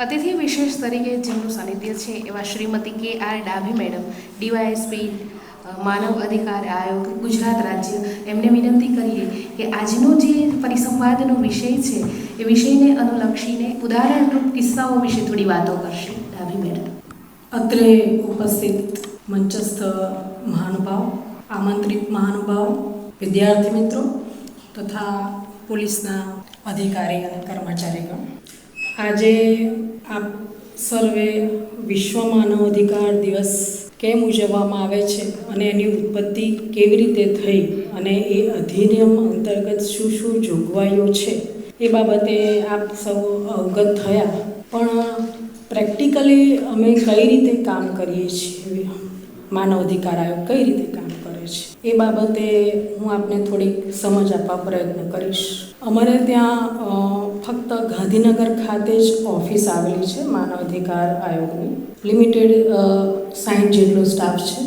અતિથિ વિશેષ તરીકે જેમનું સાનિધ્ય છે એવા શ્રીમતી કે.આર. ડાભી મેડમ, ડીવાયએસપી માનવ અધિકાર આયોગ ગુજરાત રાજ્ય, એમને વિનંતી કરીએ કે આજનો જે પરિસંવાદનો વિષય છે એ વિષયને અનુલક્ષીને ઉદાહરણરૂપ કિસ્સાઓ વિશે થોડી વાતો કરશે. ડાભી મેડમ. અત્રે ઉપસ્થિત મંચસ્થ મહાનુભાવ, આમંત્રિત મહાનુભાવ, વિદ્યાર્થી મિત્રો તથા પોલીસના અધિકારી અને કર્મચારીગણ, આજે આપ સર્વે વિશ્વ માનવ અધિકાર દિવસ કેમ ઉજવવામાં આવે છે અને એની ઉત્પત્તિ કેવી રીતે થઈ અને એ અધિનિયમ અંતર્ગત શું શું જોગવાઈઓ છે એ બાબતે આપ સૌ અવગત થયા. પણ પ્રેક્ટિકલી અમે કઈ રીતે કામ કરીએ છીએ, માનવ અધિકાર આયોગ કઈ રીતે કામ કરે છે એ બાબતે હું આપને થોડીક સમજ આપવા પ્રયત્ન કરીશ. અમારે ત્યાં ફક્ત ગાંધીનગર ખાતે જ ઓફિસ આવેલી છે માનવ અધિકાર આયોગની. લિમિટેડ 60 જેટલો સ્ટાફ છે,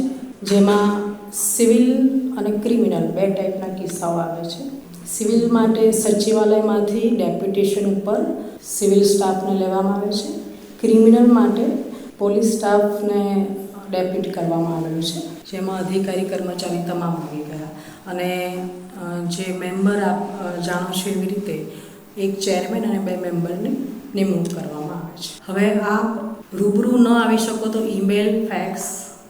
જેમાં સિવિલ અને ક્રિમિનલ બે ટાઈપના કિસ્સાઓ આવે છે. સિવિલ માટે સચિવાલયમાંથી ડેપ્યુટેશન ઉપર સિવિલ સ્ટાફને લેવામાં આવે છે. ક્રિમિનલ માટે પોલીસ સ્ટાફને ડેપ્યુટ કરવામાં આવેલું છે, જેમાં અધિકારી કર્મચારી તમામ આવી ગયા. અને જે મેમ્બર આપ જાણો છો એવી રીતે એક ચેરમેન અને 2 મેમ્બરની નિમણૂક કરવામાં આવે છે. હવે આપ રૂબરૂ ન આવી શકો તો ઈમેલ, ફેક્સ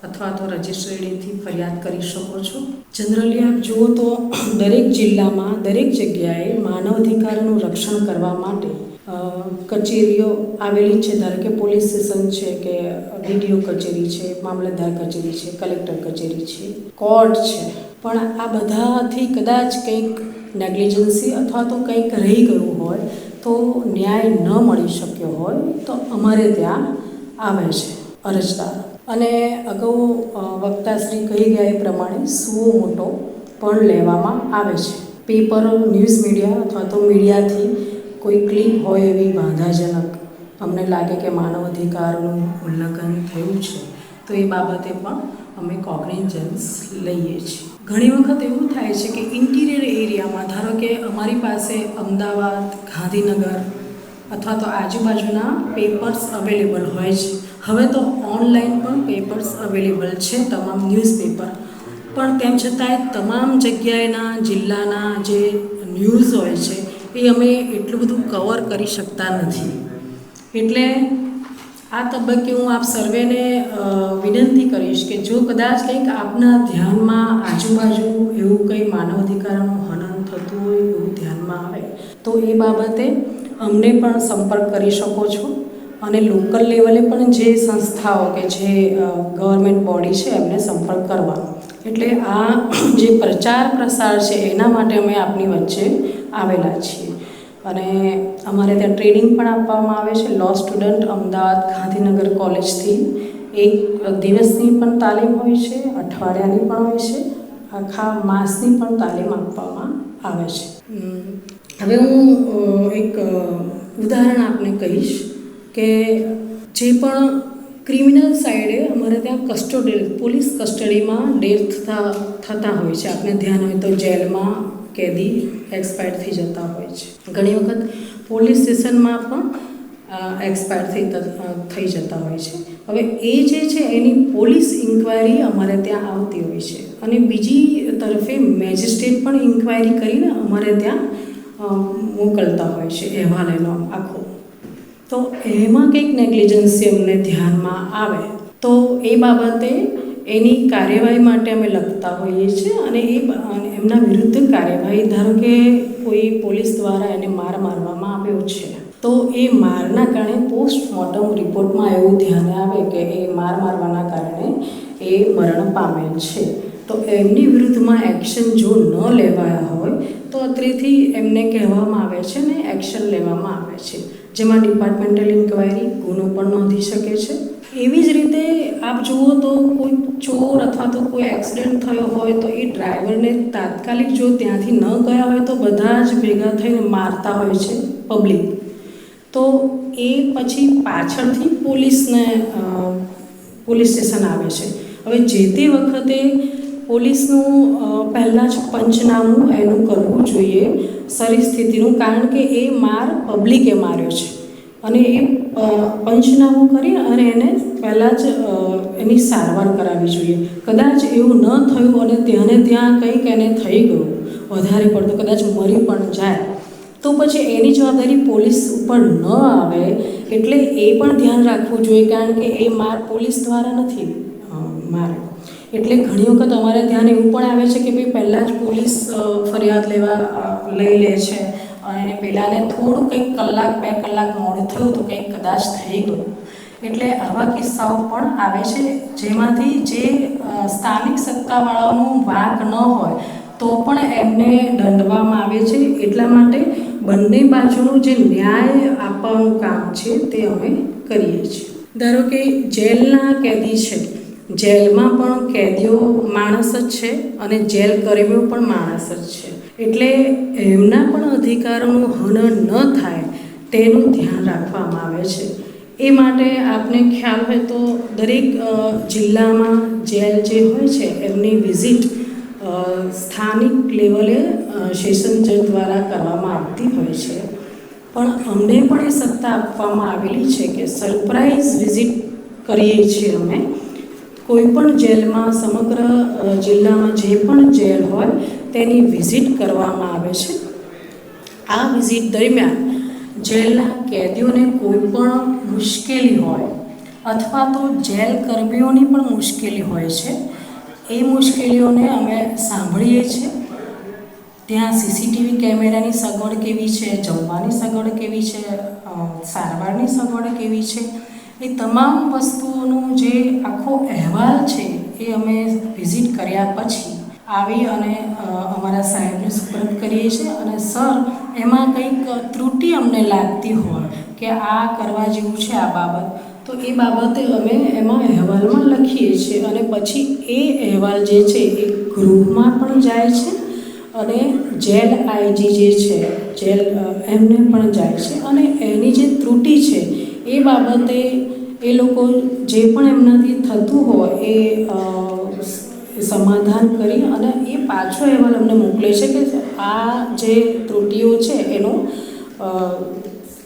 અથવા તો રજિસ્ટ્રેડીથી ફરિયાદ કરી શકો છો. જનરલી આપ જુઓ તો દરેક જિલ્લામાં દરેક જગ્યાએ માનવ અધિકારોનું રક્ષણ કરવા માટે કચેરીઓ આવેલી છે. ધારો કે પોલીસ સ્ટેશન છે, કે ડીડીઓ કચેરી છે, મામલતદાર કચેરી છે, કલેક્ટર કચેરી છે, કોર્ટ છે. પણ આ બધાથી કદાચ કંઈક નેગ્લિજન્સી અથવા તો કંઈક રહી ગયું હોય, તો ન્યાય ન મળી શક્યો હોય તો અમારે ત્યાં આવે છે અરજદાર. અને અગાઉ વક્તાશ્રી કહી ગયા એ પ્રમાણે સુઓ મોટો પણ લેવામાં આવે છે. પેપર, ન્યૂઝ મીડિયા અથવા તો મીડિયાથી કોઈ ક્લિપ હોય એવી વાંધાજનક અમને લાગે કે માનવ અધિકારોનું ઉલ્લંઘન થયું છે, તો એ બાબતે પણ અમે કોગ્નિઝન્સ લઈએ છીએ. ઘણી વખત એવું થાય છે કે ઇન્ટિરિયર એરિયામાં, ધારો કે અમારી પાસે અમદાવાદ, ગાંધીનગર અથવા તો આજુબાજુના પેપર્સ અવેલેબલ હોય છે. હવે તો ઓનલાઈન પણ પેપર્સ અવેલેબલ છે, તમામ ન્યૂઝપેપર. પણ તેમ છતાંય તમામ જગ્યાએના જિલ્લાના જે ન્યૂઝ હોય છે એ અમે એટલું બધું કવર કરી શકતા નથી. એટલે આ તબક્કે હું આપ સર્વેને વિનંતી કરીશ કે જો કદાચ કંઈક આપના ધ્યાનમાં આજુબાજુ એવું કંઈ માનવ અધિકારનું હનન થતું હોય એવું ધ્યાનમાં આવે તો એ બાબતે અમને પણ સંપર્ક કરી શકો છો. અને લોકલ લેવલે પણ જે સંસ્થાઓ કે જે ગવર્મેન્ટ બોડી છે એમને સંપર્ક કરવાનો. એટલે આ જે પ્રચાર પ્રસાર છે એના માટે અમે આપની વચ્ચે આવેલા છીએ. અને અમારે ત્યાં ટ્રેનિંગ પણ આપવામાં આવે છે. લો સ્ટુડન્ટ અમદાવાદ, ગાંધીનગર કોલેજથી 1 દિવસની પણ તાલીમ હોય છે, અઠવાડિયાની પણ હોય છે, આખા માસની પણ તાલીમ આપવામાં આવે છે. હવે હું એક ઉદાહરણ આપને કહીશ કે જે પણ ક્રિમિનલ સાઈડે અમારે ત્યાં કસ્ટોડિયલ પોલીસ કસ્ટડીમાં ડેથ થતા હોય છે. આપને ધ્યાન હોય તો જેલમાં કેદી એક્સપાયર થઈ જતા હોય છે. ઘણી વખત પોલીસ સ્ટેશનમાં પણ એક્સપાયર થઈ જતા હોય છે. હવે એ જે છે એની પોલીસ ઇન્ક્વાયરી અમારે ત્યાં આવતી હોય છે. અને બીજી તરફે મેજિસ્ટ્રેટ પણ ઇન્ક્વાયરી કરીને અમારે ત્યાં મોકલતા હોય છે અહેવાલ એનો આખો. તો એમાં કંઈક નેગ્લિજન્સી અમને ધ્યાનમાં આવે તો એ બાબતે એની કાર્યવાહી માટે અમે લખતા હોઈએ છીએ. અને એમના વિરુદ્ધ કાર્યવાહી, ધારો કે કોઈ પોલીસ દ્વારા એને મારવામાં આવ્યો છે તો એ મારના કારણે પોસ્ટમોર્ટમ રિપોર્ટમાં એવું ધ્યાન આવે કે એ મારવાના કારણે એ મરણ પામેલ છે. તો એમની વિરુદ્ધમાં એક્શન જો ન લેવાયા હોય તો અત્રેથી એમને કહેવામાં આવે છે ને એક્શન લેવામાં આવે છે, જેમાં ડિપાર્ટમેન્ટલ ઇન્ક્વાયરી ગુનો પણ નોંધી શકે છે. એવી જ રીતે આપ જુઓ તો કોઈ ચોર અથવા તો કોઈ એક્સિડન્ટ થયો હોય તો એ ડ્રાઈવરને તાત્કાલિક જો ત્યાંથી ન ગયા હોય તો બધા જ ભેગા થઈને મારતા હોય છે પબ્લિક. તો એ પછી પાછળથી પોલીસ સ્ટેશન આવે છે. હવે જે તે વખતે પોલીસનું પહેલાં જ પંચનામું એનું કરવું જોઈએ સ્થિતિનું, કારણ કે એ માર પબ્લિકે માર્યો છે. અને એ પંચનામું કરી અને એને પહેલાં જ એની સારવાર કરાવવી જોઈએ. કદાચ એવું ન થયું અને ત્યાં કંઈક એને થઈ ગયું વધારે પડતું, કદાચ મરી પણ જાય, તો પછી એની જવાબદારી પોલીસ ઉપર ન આવે. એટલે એ પણ ધ્યાન રાખવું જોઈએ, કારણ કે એ માર પોલીસ દ્વારા નથી મારે. એટલે ઘણી વખત અમારે ધ્યાન એવું પણ આવે છે કે ભાઈ પહેલાં જ પોલીસ ફરિયાદ લઈ લે છે અને પહેલાંને થોડું કંઈક કલાક 2 કલાક મોડું થયું તો કંઈક કદાચ થઈ ગયું. એટલે આવા કિસ્સાઓ પણ આવે છે, જેમાંથી જે સ્થાનિક સત્તાવાળાઓનું વાંક ન હોય તો પણ એમને દંડવામાં આવે છે. એટલા માટે બંને બાજુનું જે ન્યાય આપવાનું કામ છે તે અમે કરીએ છીએ. ધારો કે જેલના કેદી છે, જેલમાં પણ કેદીઓ માણસ જ છે અને જેલ કર્મીઓ પણ માણસ જ છે. એટલે એમના પણ અધિકારોનું હનન ન થાય તેનું ધ્યાન રાખવામાં આવે છે. એ માટે આપને ખ્યાલ હોય તો દરેક જિલ્લામાં જેલ જે હોય છે એમની વિઝિટ સ્થાનિક લેવલે સેશન જજ દ્વારા કરવામાં આવતી હોય છે. પણ અમને પણ એ સત્તા આપવામાં આવેલી છે કે સરપ્રાઇઝ વિઝિટ કરીએ છીએ અમે કોઈ પણ જેલમાં. સમગ્ર જિલ્લામાં જે પણ જેલ હોય તેની વિઝિટ કરવામાં આવે છે. આ વિઝિટ દરમિયાન જેલના કેદીઓને કોઈ પણ મુશ્કેલી હોય અથવા તો જેલ કર્મીઓની પણ મુશ્કેલી હોય છે, એ મુશ્કેલીઓને અમે સાંભળીએ છીએ. ત્યાં સીસીટીવી કેમેરાની સગવડ કેવી છે, જમવાની સગવડ કેવી છે, સારવારની સગવડ કેવી છે, એ તમામ વસ્તુઓનો જે આખો અહેવાલ છે એ અમે વિઝિટ કર્યા પછી આવી અને અમારા સાહેબને સુપરત કરીએ છીએ. અને સર એમાં કંઈક ત્રુટિ અમને લાગતી હોય કે આ કરવા જેવું છે આ બાબત, તો એ બાબતે અમે એમાં અહેવાલમાં લખીએ છીએ. અને પછી એ અહેવાલ જે છે એ ગૃહમાં પણ જાય છે અને જેલ આઈજી જે છે જેલ એમને પણ જાય છે. અને એની જે ત્રુટિ છે એ બાબતે એ લોકો જે પણ એમનાથી થતું હોય એ સમાધાન કરી અને એ પાછો અહેવાલ અમને મોકલે છે કે આ જે ત્રુટિઓ છે એનું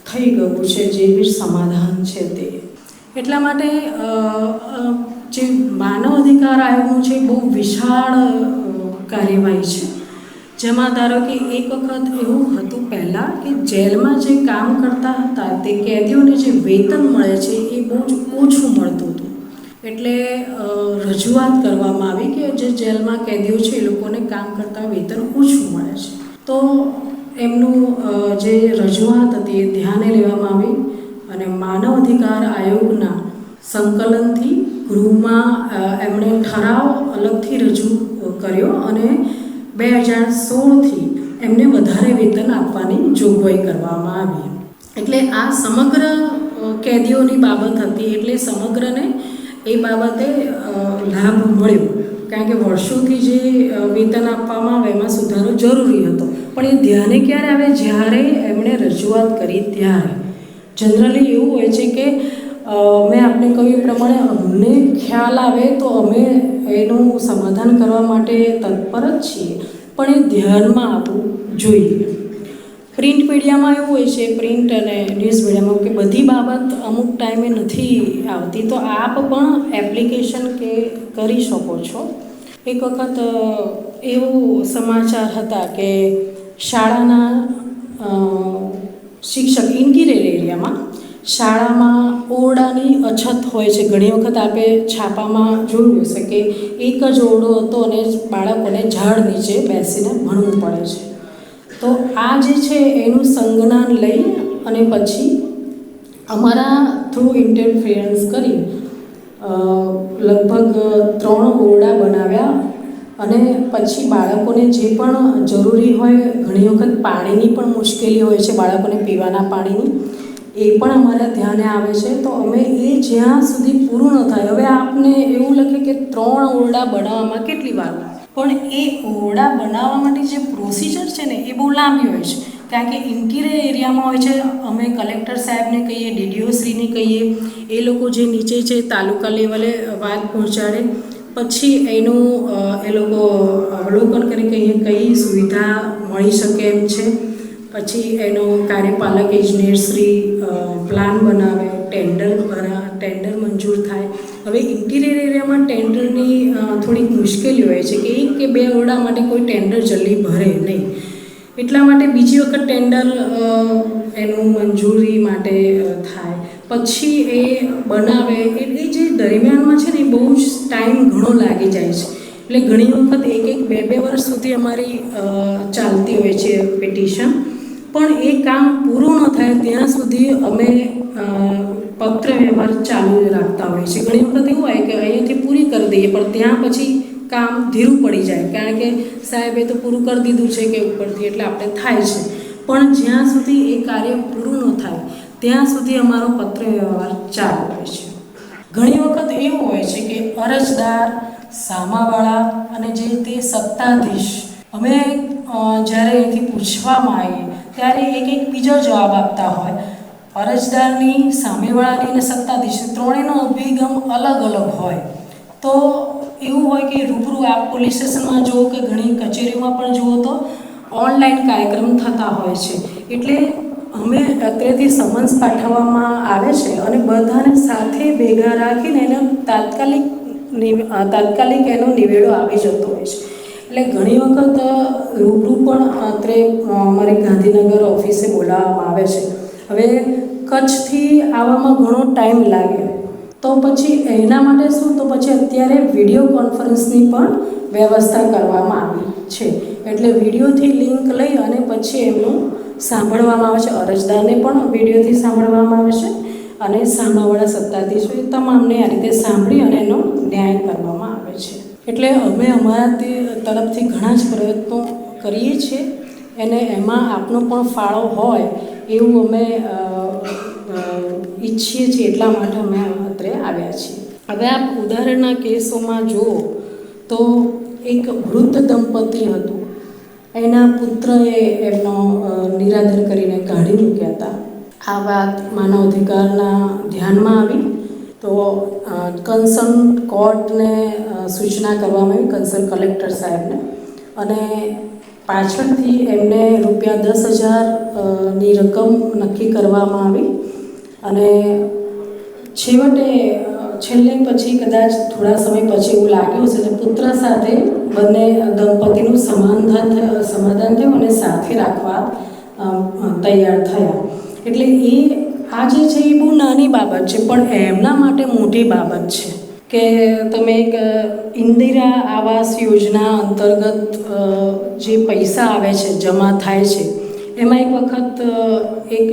થઈ ગયું છે, જે બી સમાધાન છે તે. એટલા માટે જે માનવ અધિકાર આયોગનું છે બહુ વિશાળ કાર્યવાહી છે, જેમાં ધારો કે એક વખત એવું હતું પહેલાં કે જેલમાં જે કામ કરતા હતા તે કેદીઓને જે વેતન મળે છે એ બહુ જ ઓછું મળતું હતું. એટલે રજૂઆત કરવામાં આવી કે જે જેલમાં કેદીઓ છે એ લોકોને કામ કરતાં વેતન ઓછું મળે છે. તો એમનું જે રજૂઆત હતી એ ધ્યાને લેવામાં આવી અને માનવ અધિકાર આયોગના સંકલનથી ગૃહમાં એમણે ઠરાવ અલગથી રજૂ કર્યો અને 2016થી એમને વધારે વેતન આપવાની જોગવાઈ કરવામાં આવી. એટલે આ સમગ્ર કેદીઓની બાબત હતી. એટલે સમગ્રને એ બાબતે લાભ મળ્યો, કારણ કે વર્ષોથી જે વેતન આપવામાં આવે એમાં સુધારો જરૂરી હતો. પણ એ ધ્યાને ક્યારે આવે? જ્યારે એમણે રજૂઆત કરી ત્યારે. જનરલી એવું હોય છે કે મેં આપને કહ્યું એ પ્રમાણે અમને ખ્યાલ આવે તો અમે એનું સમાધાન કરવા માટે તત્પર જ છીએ, પણ એ ધ્યાનમાં આવવું જોઈએ. પ્રિન્ટ મીડિયામાં એવું હોય છે, પ્રિન્ટ અને ન્યૂઝ મીડિયામાં, કે બધી બાબત અમુક ટાઈમે નથી આવતી, તો આપ પણ એપ્લિકેશન કે કરી શકો છો. એક વખત એવું સમાચાર હતા કે શાળાના શિક્ષક ઇન્ટિરિયર એરિયામાં શાળામાં ઓરડાની અછત હોય છે. ઘણી વખત આપણે છાપામાં જોયું હશે કે એક જ ઓરડો હતો અને બાળકોને ઝાડ નીચે બેસીને ભણવું પડે છે. તો આ જે છે એનું સંજ્ઞાન લઈ અને પછી અમારા થ્રુ ઇન્ટરફિયરન્સ કરી લગભગ 3 ઓરડા બનાવ્યા. અને પછી બાળકોને જે પણ જરૂરી હોય, ઘણી વખત પાણીની પણ મુશ્કેલી હોય છે બાળકોને પીવાના પાણીની, એ પણ અમારા ધ્યાને આવે છે. તો અમે એ જ્યાં સુધી પૂરું ન થાય, હવે આપને એવું લખે કે 3 ઓરડા બનાવવામાં કેટલી વાર લાગે, પણ એ ઓરડા બનાવવા માટે જે પ્રોસિજર છે ને એ બહુ લાંબી હોય છે, કારણ કે ઇન્ટિરિયર એરિયામાં હોય છે. અમે કલેક્ટર સાહેબને કહીએ, ડીડીઓ શ્રીને કહીએ, એ લોકો જે નીચે છે તાલુકા લેવલે વાત પહોંચાડે, પછી એનું એ લોકો અવલોકન કરી કહીએ કઈ સુવિધા મળી શકે એમ છે. પછી એનો કાર્યપાલક ઇજનેર શ્રી પ્લાન બનાવે, ટેન્ડર મંજૂર થાય. હવે ઇન્ટિરિયર એરિયામાં ટેન્ડરની થોડીક મુશ્કેલી હોય છે કે 1 કે 2 ઓરડા માટે કોઈ ટેન્ડર જલ્દી ભરે નહીં. એટલા માટે બીજી વખત ટેન્ડર એનું મંજૂરી માટે થાય, પછી એ બનાવે. એટલે જે દરમિયાનમાં છે ને એ બહુ જ ટાઈમ ઘણો લાગી જાય છે. એટલે ઘણી વખત 1-2 વર્ષ સુધી અમારી ચાલતી હોય છે પિટિશન, પણ એ કામ પૂરું ન થાય ત્યાં સુધી અમે પત્ર વ્યવહાર ચાલુ રાખતા હોય છે. ઘણી વખત એવું હોય કે અહીંયાથી પૂરી કરી દઈએ, પણ ત્યાં પછી કામ ધીરું પડી જાય, કારણ કે સાહેબે તો પૂરું કરી દીધું છે કે ઉપરથી, એટલે આપણે થાય છે. પણ જ્યાં સુધી એ કાર્ય પૂરું ન થાય ત્યાં સુધી અમારો પત્ર વ્યવહાર ચાલુ હોય છે. ઘણી વખત એવું હોય છે કે અરજદાર, સામાવાળા અને જે તે સત્તાધીશ, અમે જ્યારે એથી પૂછવામાં આવીએ ત્યારે એક બીજો જવાબ આપતા હોય. અરજદારની, સામેવાળાની અને સત્તાધીશ ત્રણેયનો અભિગમ અલગ અલગ હોય. તો એવું હોય કે રૂબરૂ આપ પોલીસ સ્ટેશનમાં જુઓ કે ઘણી કચેરીઓમાં પણ જુઓ તો ઓનલાઈન કાર્યક્રમ થતા હોય છે. એટલે અમે અત્યારેથી સમન્સ પાઠવવામાં આવે છે અને બધાને સાથે ભેગા રાખીને એને તાત્કાલિક એનો નિવેડો આવી જતો હોય છે. એટલે ઘણી વખત રૂબરૂ પણ અત્રે અમારી ગાંધીનગર ઓફિસે બોલાવવામાં આવે છે. હવે કચ્છથી આવવામાં ઘણો ટાઈમ લાગે, તો પછી એના માટે શું, તો પછી અત્યારે વિડીયો કોન્ફરન્સની પણ વ્યવસ્થા કરવામાં આવી છે. એટલે વિડીયોથી લિંક લઈ અને પછી એમનું સાંભળવામાં આવે છે. અરજદારને પણ વિડીયોથી સાંભળવામાં આવે છે અને સામેવાળા સત્તાધીશો તમામને આ રીતે સાંભળી અને એનો ન્યાય કરવામાં આવે છે. એટલે અમે અમારા તરફથી ઘણા જ પ્રયત્નો કરીએ છીએ અને એમાં આપનો પણ ફાળો હોય એવું અમે ઈચ્છીએ છીએ. એટલા માટે અમે અત્રે આવ્યા છીએ. હવે આપ ઉદાહરણના કેસોમાં જુઓ તો એક વૃદ્ધ દંપતી હતું, એના પુત્રએ એમનો નિરાધાર કરીને કાઢી મૂક્યા હતા. આ વાત માનવ અધિકારના ધ્યાનમાં આવી તો કન્સર્ન કોર્ટને સૂચના કરવામાં આવી, કન્સર્ન કલેક્ટર સાહેબને, અને પાછળથી એમને ₹10,000ની રકમ નક્કી કરવામાં આવી. અને છેલ્લે પછી કદાચ થોડા સમય પછી એવું લાગ્યું છે કે પુત્ર સાથે બંને દંપતીનું સમાધાન થયું અને સાથે રાખવા તૈયાર થયા. એટલે આ જે છે એ બહુ નાની બાબત છે, પણ એમના માટે મોટી બાબત છે કે તમે એક ઇન્દિરા આવાસ યોજના અંતર્ગત જે પૈસા આવે છે, જમા થાય છે, એમાં એક વખત એક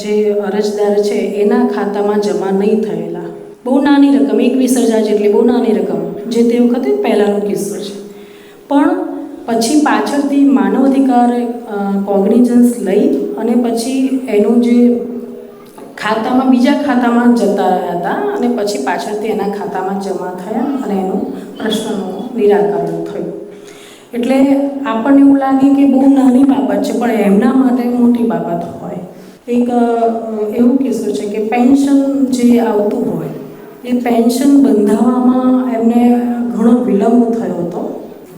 જે અરજદાર છે એના ખાતામાં જમા નહીં થયેલા. બહુ નાની રકમ, 21,000 જેટલી બહુ નાની રકમ, જે તે વખતે પહેલાંનો કિસ્સો છે. પણ પછી પાછળથી માનવ અધિકાર કોગ્નિઝન્સ લઈ અને પછી એનું જે બીજા ખાતામાં જતા રહ્યા હતા અને પછી પાછળથી એના ખાતામાં જમા થયા અને એનું પ્રશ્નનું નિરાકરણ થયું. એટલે આપણને એવું લાગે કે બહુ નાની બાબત છે, પણ એમના માટે મોટી બાબત હોય. એક એવું કિસ્સો છે કે પેન્શન જે આવતું હોય એ પેન્શન બંધાવવામાં એમને ઘણો વિલંબ થયો હતો.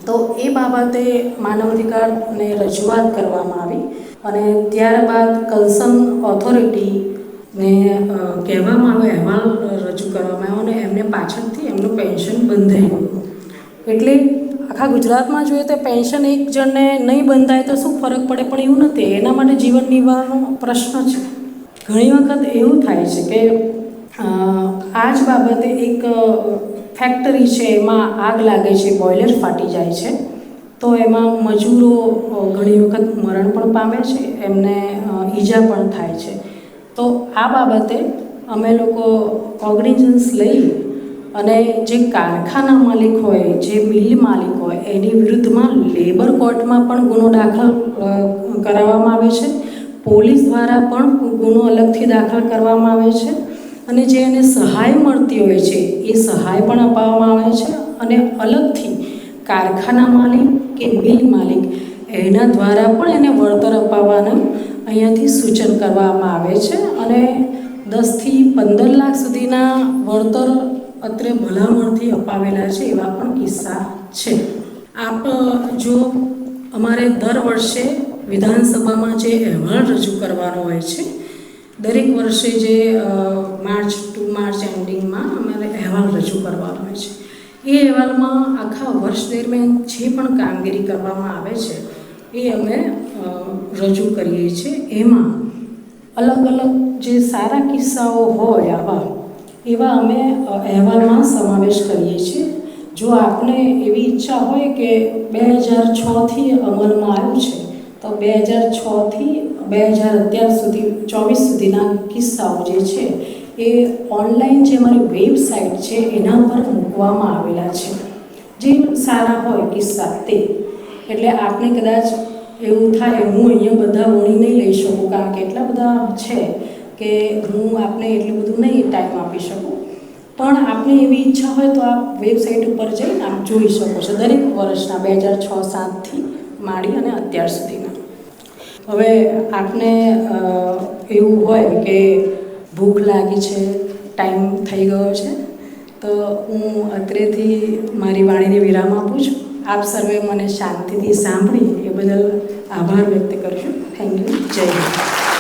તો એ બાબતે માનવ અધિકારને રજૂઆત કરવામાં આવી અને ત્યારબાદ કન્સર્ન ઓથોરિટીને કહેવામાં આવ્યો, અહેવાલ રજૂ કરવામાં આવ્યો અને એમને પાછળથી એમનું પેન્શન બંધાયું. એટલે આખા ગુજરાતમાં જોઈએ તો પેન્શન એક જણને નહીં બંધાય તો શું ફરક પડે, પણ એવું નથી. એના માટે જીવન નિર્વાહનો પ્રશ્ન છે. ઘણી વખત એવું થાય છે કે આ જ બાબતે એક ફેક્ટરી છે, એમાં આગ લાગે છે, બોઇલર ફાટી જાય છે, તો એમાં મજૂરો ઘણી વખત મરણ પણ પામે છે, એમને ઈજા પણ થાય છે. તો આ બાબતે અમે લોકો કોગ્નિઝન્સ લઈ અને જે કારખાના માલિક હોય, જે મિલ માલિક હોય, એની વિરુદ્ધમાં લેબર કોર્ટમાં પણ ગુનો દાખલ કરાવવામાં આવે છે. પોલીસ દ્વારા પણ ગુનો અલગથી દાખલ કરવામાં આવે છે અને જે એને સહાય મળતી હોય છે એ સહાય પણ અપાવવામાં આવે છે. અને અલગથી કારખાના માલિક કે મિલ માલિક એના દ્વારા પણ એને વળતર અપાવવાનું અહીંયાથી સૂચન કરવામાં આવે છે. અને 10થી 15 લાખ સુધીના વળતર અત્રે ભલામણથી અપાવેલા છે, એવા પણ કિસ્સા છે. આપ જો અમારે દર વર્ષે વિધાનસભામાં જે અહેવાલ રજૂ કરવાનો હોય છે, દરેક વર્ષે જે માર્ચ ટુ માર્ચ એન્ડિંગમાં અમારે અહેવાલ રજૂ કરવાનો હોય છે. એ અહેવાલમાં આખા વર્ષ દરમિયાન જે પણ કામગીરી કરવામાં આવે છે એ અમે રજૂ કરીએ છીએ. એમાં અલગ અલગ જે સારા કિસ્સાઓ હોય એવા અમે અહેવાલમાં સમાવેશ કરીએ છીએ. જો આપને એવી ઈચ્છા હોય કે 2006થી અમલમાં આવ્યું છે તો 2006થી 2024 સુધીના કિસ્સાઓ જે છે એ ઓનલાઈન જે અમારી વેબસાઇટ છે એના પર મૂકવામાં આવેલા છે, જે સારા હોય કિસ્સા તે. એટલે આપને કદાચ એવું થાય હું અહીંયા બધા વણી નહીં લઈ શકું, કારણ કે એટલા બધા છે કે હું આપને એટલું બધું નહીં ટાઈમ આપી શકું, પણ આપને એવી ઈચ્છા હોય તો આપ વેબસાઇટ ઉપર જઈને આપ જોઈ શકો છો દરેક વર્ષના 2006-07થી માંડી અને અત્યાર સુધીના. હવે આપને એવું હોય કે ભૂખ લાગી છે, ટાઈમ થઈ ગયો છે, તો હું અત્રેથી મારી વાણીને વિરામ આપું છું. આપ સર્વે મને શાંતિથી સાંભળી એ બદલ આભાર વ્યક્ત કરું છું. Thank you. જય હિન્દ.